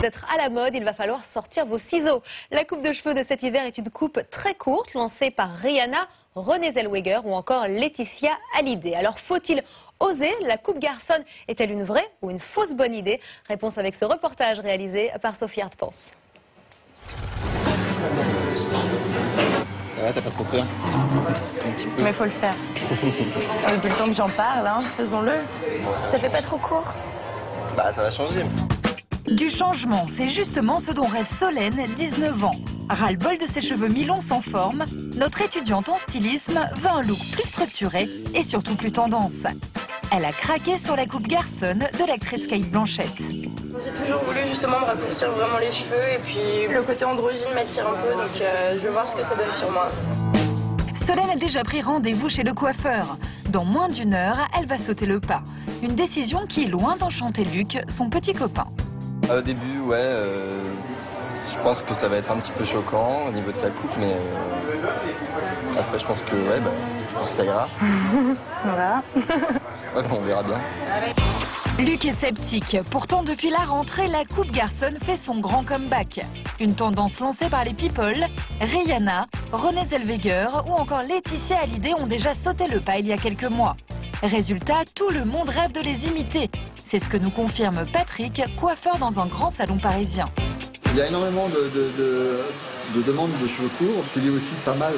d'être à la mode, il va falloir sortir vos ciseaux. La coupe de cheveux de cet hiver est une coupe très courte, lancée par Rihanna, Renée Zellweger ou encore Laetitia Hallyday. Alors faut-il oser? La coupe garçonne est-elle une vraie ou une fausse bonne idée? Réponse avec ce reportage réalisé par Sophie Hartpence. Ouais, t'as pas trop peur? Mais faut le faire. Depuis le temps que j'en parle, hein, faisons-le. Ça fait pas trop court? Bah ça va changer. Du changement, c'est justement ce dont rêve Solène, 19 ans. Ras-le-bol de ses cheveux mi-longs sans forme, notre étudiante en stylisme veut un look plus structuré et surtout plus tendance. Elle a craqué sur la coupe garçonne de l'actrice Cate Blanchett. J'ai toujours voulu justement me raccourcir vraiment les cheveux et puis le côté androgyne m'attire un peu, donc je vais voir ce que ça donne sur moi. Solène a déjà pris rendez-vous chez le coiffeur. Dans moins d'une heure, elle va sauter le pas. Une décision qui est loin d'enchanter Luc, son petit copain. Au début, ouais, je pense que ça va être un petit peu choquant au niveau de sa coupe, mais après je pense que, ouais, je pense que ça ira. Voilà. Ouais, on verra bien. Luc est sceptique. Pourtant, depuis la rentrée, la coupe garçonne fait son grand comeback. Une tendance lancée par les people. Rihanna, Renée Zellweger ou encore Laetitia Hallyday ont déjà sauté le pas il y a quelques mois. Résultat, tout le monde rêve de les imiter. C'est ce que nous confirme Patrick, coiffeur dans un grand salon parisien. Il y a énormément de demandes de cheveux courts. C'est lié aussi pas mal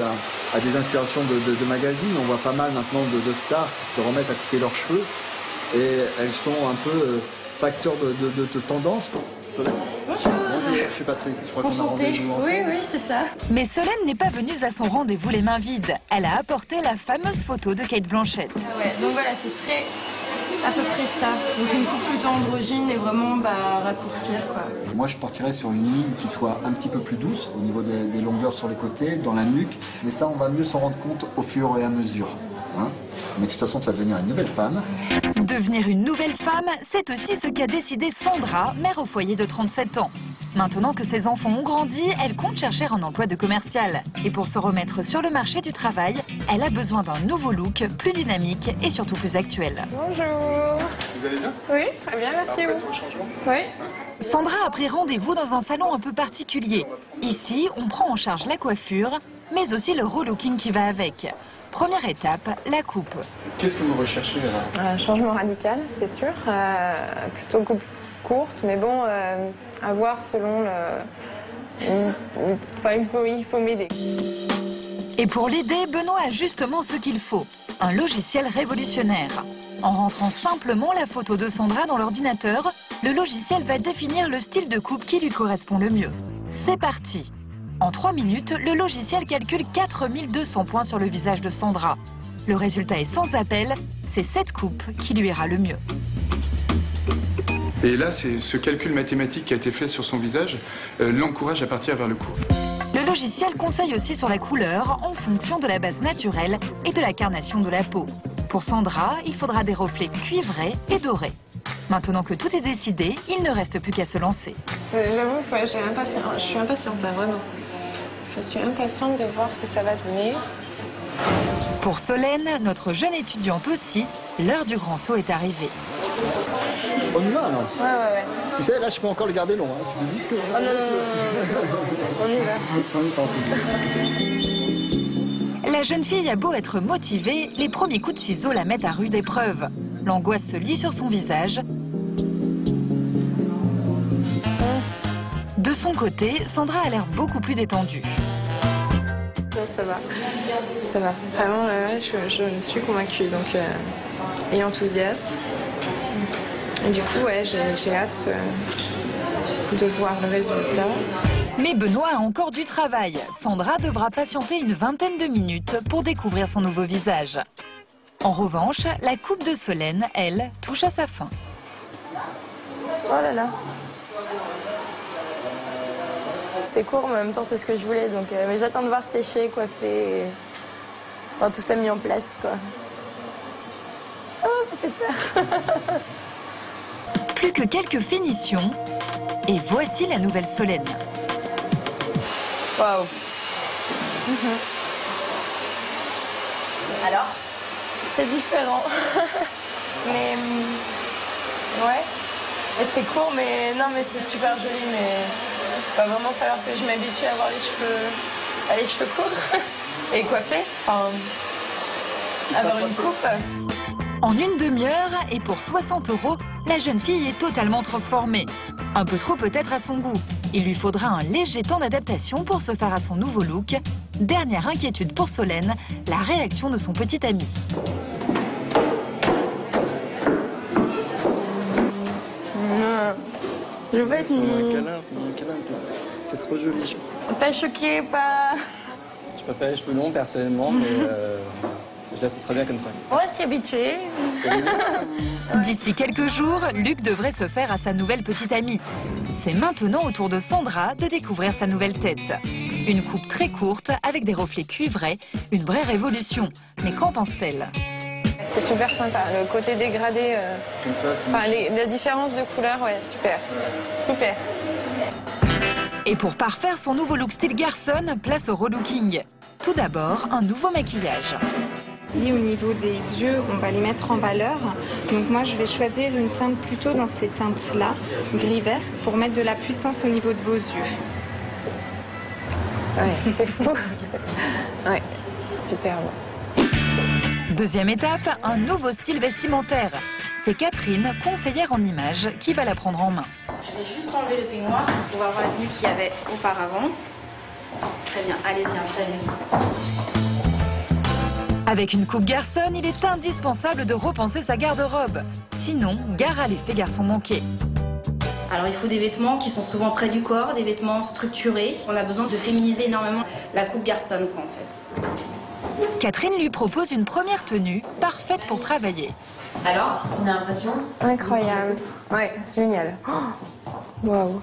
à des inspirations de magazines. On voit pas mal maintenant de stars qui se remettent à couper leurs cheveux. Et elles sont un peu facteurs de tendance. Solène ? Bonjour. Bonjour, je suis Patrick. Je crois qu'on a rendez-vous ensemble. Oui, c'est ça. Mais Solène n'est pas venue à son rendez-vous les mains vides. Elle a apporté la fameuse photo de Cate Blanchett. Ouais, donc voilà, ce serait à peu près ça. Donc une coupe plutôt androgyne et vraiment raccourcir, quoi. Moi, je partirais sur une ligne qui soit un petit peu plus douce au niveau des longueurs sur les côtés, dans la nuque. Mais ça, on va mieux s'en rendre compte au fur et à mesure. Hein, mais de toute façon, tu vas devenir une nouvelle femme. Devenir une nouvelle femme, c'est aussi ce qu'a décidé Sandra, mère au foyer de 37 ans. Maintenant que ses enfants ont grandi, elle compte chercher un emploi de commercial. Et pour se remettre sur le marché du travail, elle a besoin d'un nouveau look, plus dynamique et surtout plus actuel. Bonjour. Vous allez bien? Oui, très bien, merci. Oui. Sandra a pris rendez-vous dans un salon un peu particulier. Ici, on prend en charge la coiffure, mais aussi le relooking qui va avec. Première étape, la coupe. Qu'est-ce que vous recherchez là? Un changement radical, c'est sûr. Plutôt coupe courte, mais bon, à voir selon le... il faut m'aider. Et pour l'aider, Benoît a justement ce qu'il faut. Un logiciel révolutionnaire. En rentrant simplement la photo de Sandra dans l'ordinateur, le logiciel va définir le style de coupe qui lui correspond le mieux. C'est parti! En 3 minutes, le logiciel calcule 4200 points sur le visage de Sandra. Le résultat est sans appel, c'est cette coupe qui lui ira le mieux. Et là, c'est ce calcul mathématique qui a été fait sur son visage l'encourage à partir vers le court. Le logiciel conseille aussi sur la couleur en fonction de la base naturelle et de la carnation de la peau. Pour Sandra, il faudra des reflets cuivrés et dorés. Maintenant que tout est décidé, il ne reste plus qu'à se lancer. J'avoue que je suis impatiente, là, vraiment. Je suis impatiente de voir ce que ça va donner. Pour Solène, notre jeune étudiante aussi, l'heure du grand saut est arrivée. On y va alors? Ouais. Tu sais, là, je peux encore le garder long. Hein. Tu dis juste que... Oh non. On y va. La jeune fille a beau être motivée, les premiers coups de ciseaux la mettent à rude épreuve. L'angoisse se lit sur son visage. De son côté, Sandra a l'air beaucoup plus détendue. Non, ça va. Ça va. Vraiment, je suis convaincue donc, et enthousiaste. Et du coup, ouais, j'ai hâte de voir le résultat. Mais Benoît a encore du travail. Sandra devra patienter une vingtaine de minutes pour découvrir son nouveau visage. En revanche, la coupe de Solène, elle, touche à sa fin. Oh là là. C'est court, mais en même temps, c'est ce que je voulais. Donc, mais j'attends de voir sécher, coiffer, et... enfin, tout ça mis en place, quoi. Oh, ça fait peur. Plus que quelques finitions, et voici la nouvelle Solène. Waouh. Alors, c'est différent. Mais, ouais. Et c'est court, mais non, mais c'est super joli, mais il va vraiment falloir que je m'habitue à avoir les cheveux courts et coiffés. Enfin, avoir une coupe. En une demi-heure et pour 60 €, la jeune fille est totalement transformée. Un peu trop peut-être à son goût. Il lui faudra un léger temps d'adaptation pour se faire à son nouveau look. Dernière inquiétude pour Solène, la réaction de son petit ami. Je veux être Un câlin, c'est trop joli. pas choquée, pas... Je préfère les cheveux longs personnellement, mais je la trouve très bien comme ça. On va s'y habituer. D'ici quelques jours, Luc devrait se faire à sa nouvelle petite amie. C'est maintenant au tour de Sandra de découvrir sa nouvelle tête. Une coupe très courte avec des reflets cuivrés, une vraie révolution. Mais qu'en pense-t-elle? C'est super sympa, le côté dégradé, Comme ça, enfin, la différence de couleur, ouais, super. Super. Et pour parfaire son nouveau look style garçon, place au relooking. Tout d'abord, un nouveau maquillage. Au niveau des yeux, on va les mettre en valeur. Donc moi, je vais choisir une teinte plutôt dans ces teintes-là, gris-vert, pour mettre de la puissance au niveau de vos yeux. Ouais, c'est fou. Ouais, superbe. Deuxième étape, un nouveau style vestimentaire. C'est Catherine, conseillère en images, qui va la prendre en main. Je vais juste enlever le peignoir pour pouvoir voir la tenue qu'il y avait auparavant. Très bien, allez-y, installez-vous. Avec une coupe garçon, il est indispensable de repenser sa garde-robe. Sinon, gare à l'effet garçon manqué. Alors il faut des vêtements qui sont souvent près du corps, des vêtements structurés. On a besoin de féminiser énormément la coupe garçon, quoi, en fait. Catherine lui propose une première tenue, parfaite pour travailler. Alors, on a l'impression? Incroyable. Ouais, c'est génial. Waouh.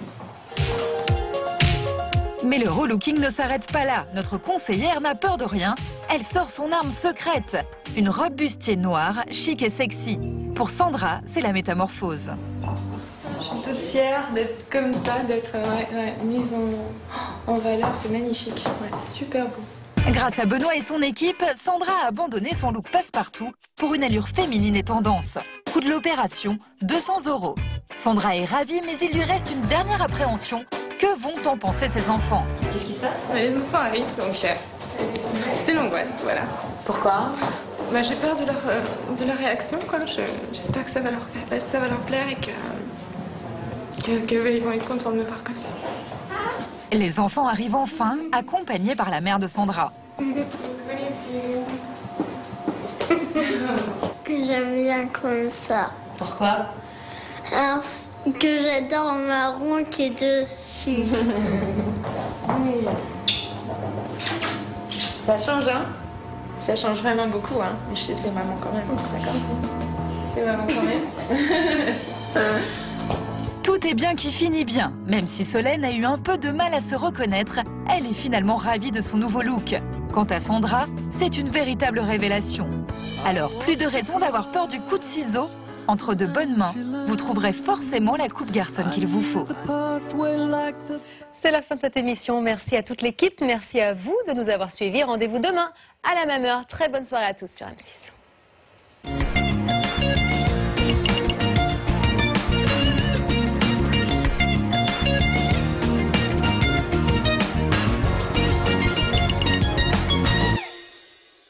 Mais le relooking ne s'arrête pas là. Notre conseillère n'a peur de rien. Elle sort son arme secrète. Une robe bustier noire, chic et sexy. Pour Sandra, c'est la métamorphose. Je suis toute fière d'être comme ça, d'être mise en valeur. C'est magnifique. Ouais, super beau. Grâce à Benoît et son équipe, Sandra a abandonné son look passe-partout pour une allure féminine et tendance. Coût de l'opération, 200 €. Sandra est ravie, mais il lui reste une dernière appréhension. Que vont en penser ses enfants? Qu'est-ce qui se passe? Les enfants arrivent, donc c'est l'angoisse, voilà. Pourquoi? Bah, j'ai peur de leur réaction, quoi. J'espère que ça va leur plaire et qu'ils vont être contents de me voir comme ça. Les enfants arrivent enfin, accompagnés par la mère de Sandra. Que j'aime bien comme ça. Pourquoi? Alors que j'adore marron qui est dessus. Ça change, hein? Ça change vraiment beaucoup, hein? C'est maman quand même, d'accord? C'est maman quand même. Tout est bien qui finit bien. Même si Solène a eu un peu de mal à se reconnaître, elle est finalement ravie de son nouveau look. Quant à Sandra, c'est une véritable révélation. Alors, plus de raison d'avoir peur du coup de ciseau. Entre de bonnes mains, vous trouverez forcément la coupe garçon qu'il vous faut. C'est la fin de cette émission. Merci à toute l'équipe. Merci à vous de nous avoir suivis. Rendez-vous demain à la même heure. Très bonne soirée à tous sur M6.